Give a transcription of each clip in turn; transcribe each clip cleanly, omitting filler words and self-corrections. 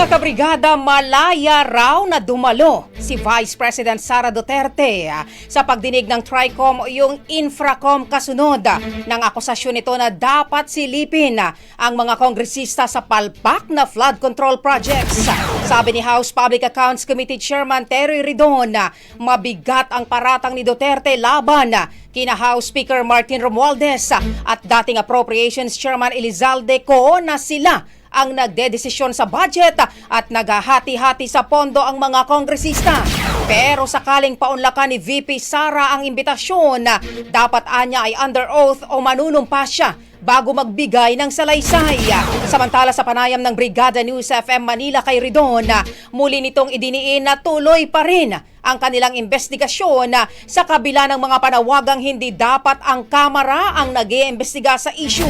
Mga kabrigada, malaya raw na dumalo si Vice President Sara Duterte sa pagdinig ng TRICOM o yung Infracom kasunod ng akusasyon nito na dapat silipin ang mga kongresista sa palpak na flood control projects. Sabi ni House Public Accounts Committee Chairman Terry Ridon, mabigat ang paratang ni Duterte laban kina House Speaker Martin Romualdez at dating Appropriations Chairman Elizalde Co na sila ang nagdedesisyon sa budget at naghahati-hati sa pondo ang mga kongresista. Pero sakaling paunlakan ni VP Sara ang imbitasyon, dapat anya ay under oath o manunumpa siya bago magbigay ng salaysay. Samantala sa panayam ng Brigada News FM Manila kay Ridon, muli nitong idiniin na tuloy pa rin ang kanilang investigasyon sa kabila ng mga panawagang hindi dapat ang Kamara ang nag-iimbestiga sa issue.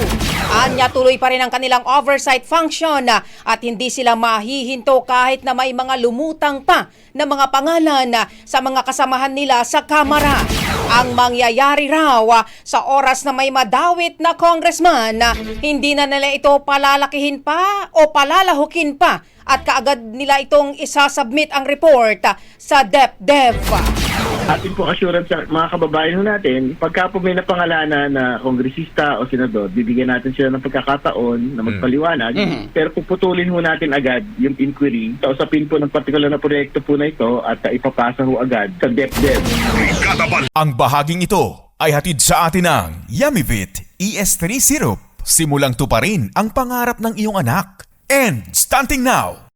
Anya tuloy pa rin ang kanilang oversight function at hindi sila mahihinto kahit na may mga lumutang pa na mga pangalan sa mga kasamahan nila sa Kamara. Ang mangyayari raw sa oras na may madawit na congressman, hindi na nila ito palalakihin pa o palalahukin pa at kaagad nila itong isasubmit ang report sa DepDev. Atin po assurance sa mga kababayan natin, pagka po may napangalanan na kongresista o senador, bibigyan natin sila ng pagkakataon na magpaliwanag, pero puputulin ho natin agad yung inquiry. Kausapin po ng partikular na proyekto po na ito at ipapasa ho agad sa DepDev. Ang bahaging ito ay hatid sa atin ng Yummyvit ES3 Syrup. Simulang tuparin ang pangarap ng iyong anak. And starting now,